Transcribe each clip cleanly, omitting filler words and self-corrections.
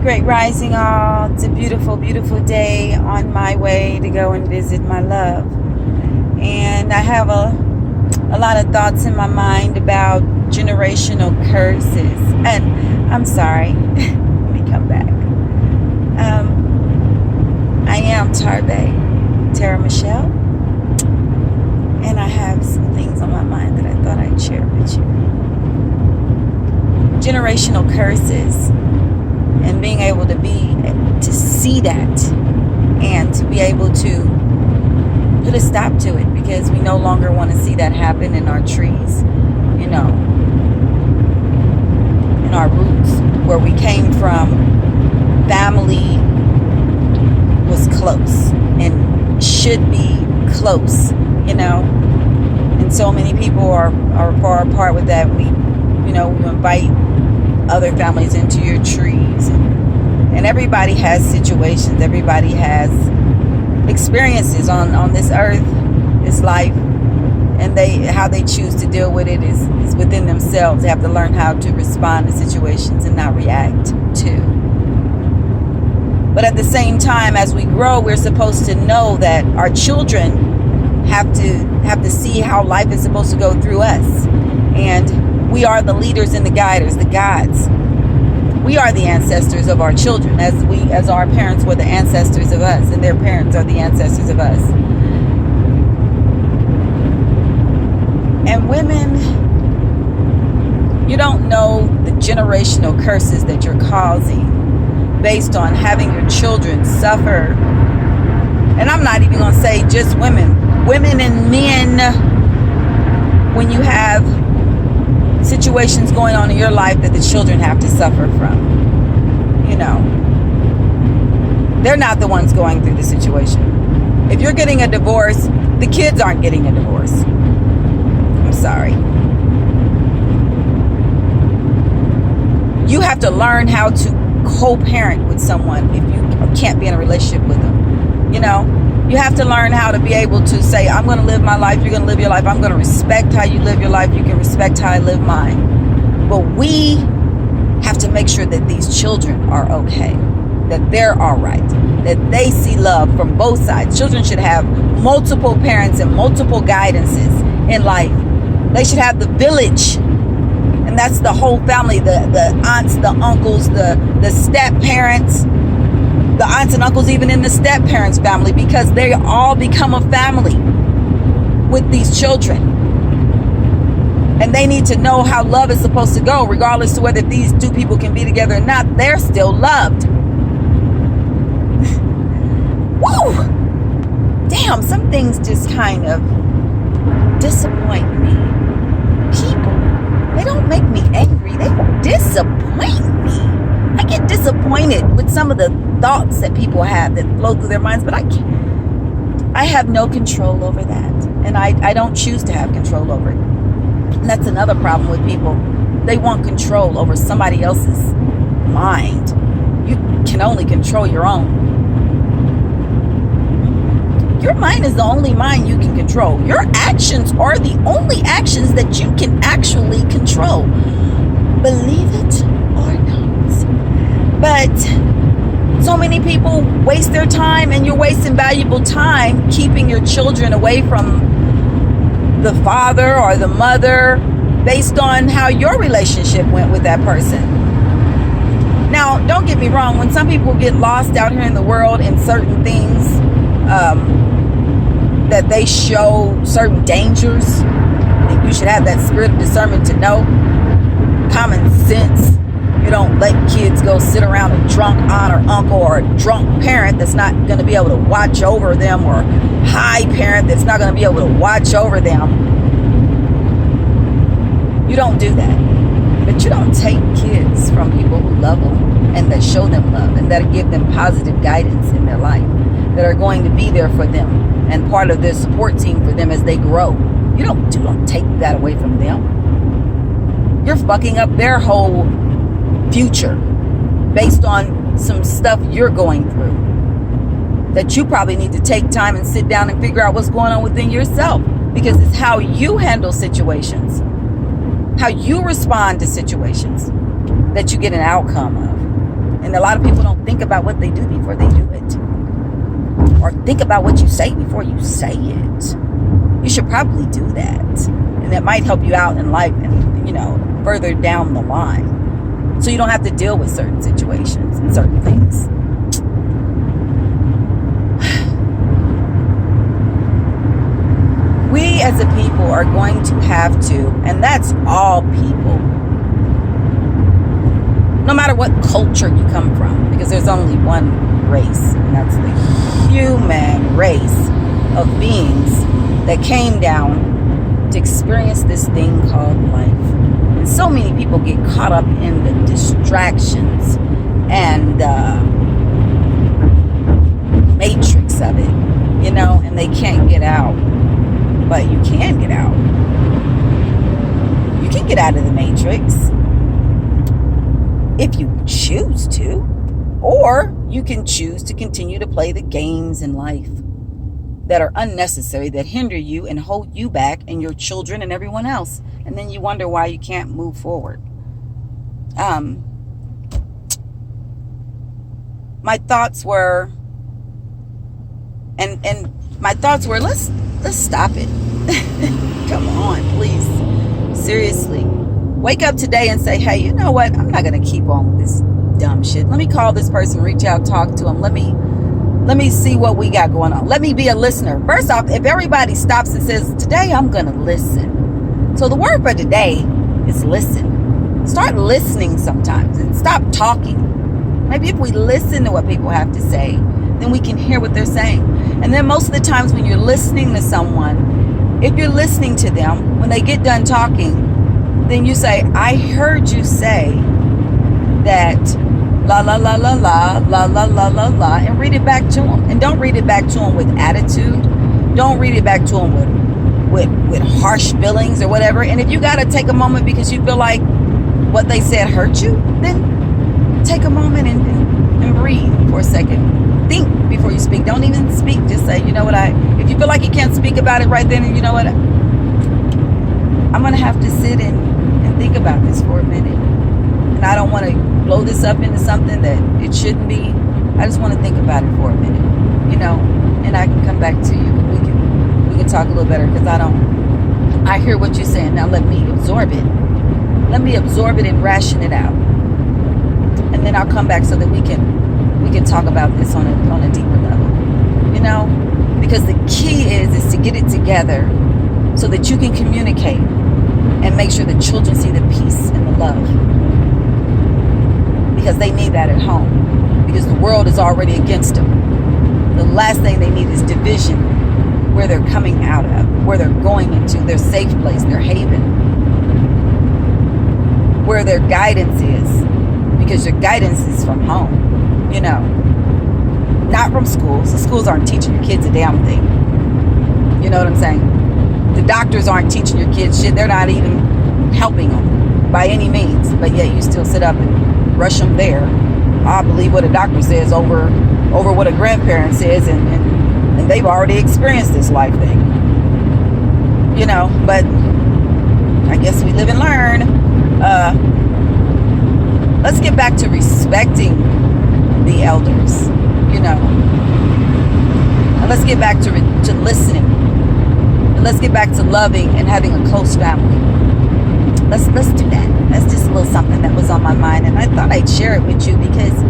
Great rising, all. It's a beautiful, beautiful day on my way to go and visit my love. And I have a lot of thoughts in my mind about generational curses. And I'm sorry, let me come back. I am Tara Michelle, and I have some things on my mind that I thought I'd share with you. Generational curses. And being able to see that and to be able to put a stop to it, because we no longer want to see that happen in our trees, in our roots, where we came from. Family was close and should be close, and so many people are far apart with that. We invite other families into your trees, and everybody has situations, everybody has experiences on this earth, this life, and how they choose to deal with it is within themselves. They have to learn how to respond to situations and not react to. But at the same time, as we grow, we're supposed to know that our children have to see how life is supposed to go through us, and we are the leaders and the guiders, the gods. We are the ancestors of our children, as our parents were the ancestors of us, and their parents are the ancestors of us. And women, you don't know the generational curses that you're causing based on having your children suffer. And I'm not even going to say just women and men. When you have situations going on in your life that the children have to suffer from, they're not the ones going through the situation. If you're getting a divorce, the kids aren't getting a divorce. I'm sorry. You have to learn how to co-parent with someone if you can't be in a relationship with them. You have to learn how to be able to say, I'm going to live my life, you're going to live your life. I'm going to respect how you live your life, you can respect how I live mine. But we have to make sure that these children are okay, that they're all right, that they see love from both sides. Children should have multiple parents and multiple guidances in life. They should have the village, and that's the whole family, the aunts, the uncles, the step parents, the aunts and uncles, even in the step parents' family, because they all become a family with these children. And they need to know how love is supposed to go, regardless of whether these two people can be together or not. They're still loved. Woo! Damn, some things just kind of disappoint me. People, they don't make me angry. They disappoint me. I get disappointed with some of the thoughts that people have that flow through their minds, but I have no control over that, and I don't choose to have control over it. And that's another problem with people. They want control over somebody else's mind. You can only control your own. Your mind is the only mind you can control. Your actions are the only actions that you can actually control. Believe it or not. But so many people waste their time, and you're wasting valuable time keeping your children away from the father or the mother based on how your relationship went with that person. Now, don't get me wrong. When some people get lost out here in the world in certain things, that they show certain dangers, you should have that spirit of discernment to know. Common sense. You don't let kids go sit around a drunk aunt or uncle or a drunk parent that's not going to be able to watch over them, or high parent that's not going to be able to watch over them. You don't do that. But you don't take kids from people who love them and that show them love and that give them positive guidance in their life, that are going to be there for them and part of their support team for them as they grow. You don't take that away from them. You're fucking up their whole future based on some stuff you're going through, that you probably need to take time and sit down and figure out what's going on within yourself, because it's how you handle situations, how you respond to situations, that you get an outcome of. And a lot of people don't think about what they do before they do it. Or think about what you say before you say it. You should probably do that. And that might help you out in life and, further down the line. So you don't have to deal with certain situations and certain things. We as a people are going to have to, and that's all people, no matter what culture you come from, because there's only one race, and that's the human race of beings that came down to experience this thing called life. And so many people get caught up in the distractions and the matrix of it, and they can't get out. But you can get out. You can get out of the matrix if you choose to. Or you can choose to continue to play the games in life that are unnecessary, that hinder you and hold you back and your children and everyone else. And then you wonder why you can't move forward. My thoughts were, let's stop it. Come on, please. Seriously. Wake up today and say, hey, you know what? I'm not going to keep on with this dumb shit. Let me call this person, reach out, talk to them. Let me see what we got going on. Let me be a listener. First off, if everybody stops and says, today I'm going to listen. So the word for today is listen. Start listening sometimes and stop talking. Maybe if we listen to what people have to say, then we can hear what they're saying. And then most of the times when you're listening to someone, if you're listening to them, when they get done talking, then you say, I heard you say that la la la la la la la la la la, and read it back to them. And don't read it back to them with attitude. Don't read it back to them with harsh feelings or whatever. And if you got to take a moment because you feel like what they said hurt you, then take a moment and breathe for a second. Think before you speak. Don't even speak. Just say, you know what, if you feel like you can't speak about it right then, and you know what, I'm going to have to sit and think about this for a minute. And I don't want to blow this up into something that it shouldn't be. I just want to think about it for a minute, and I can come back to you. We can talk a little better, because I hear what you're saying. Now let me absorb it. Let me absorb it and ration it out. And then I'll come back so that we can talk about this on a deeper level. Because the key is to get it together so that you can communicate and make sure the children see the peace and the love. Because they need that at home. Because the world is already against them. The last thing they need is division, where they're coming out of, where they're going into, their safe place, their haven, where their guidance is. Because your guidance is from home, not from schools. The schools aren't teaching your kids a damn thing. You know what I'm saying? The doctors aren't teaching your kids shit. They're not even helping them by any means. But yet you still sit up and rush them there. I believe what a doctor says over what a grandparent says, and they've already experienced this life thing. But I guess we live and learn. Let's get back to respecting the elders, and let's get back to listening, and let's get back to loving and having a close family. Let's do that. That's just a little something that was on my mind, and I thought I'd share it with you because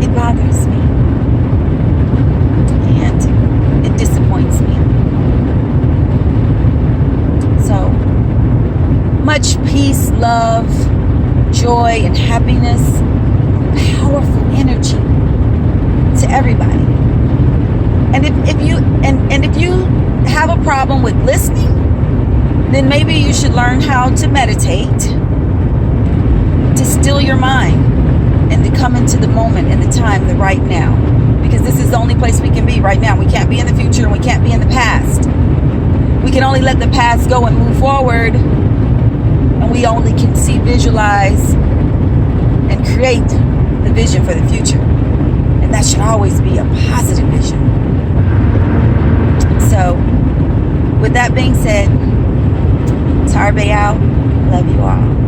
it bothers me and it disappoints me. So much peace, love, joy, and happiness, powerful energy to everybody. And if you have a problem with listening, then maybe you should learn how to meditate, to still your mind, and to come into the moment and the time, the right now. Because this is the only place we can be right now. We can't be in the future and we can't be in the past. We can only let the past go and move forward. And we only can see, visualize, and create the vision for the future. And that should always be a positive vision. So, with that being said, Tarbe out. Love you all.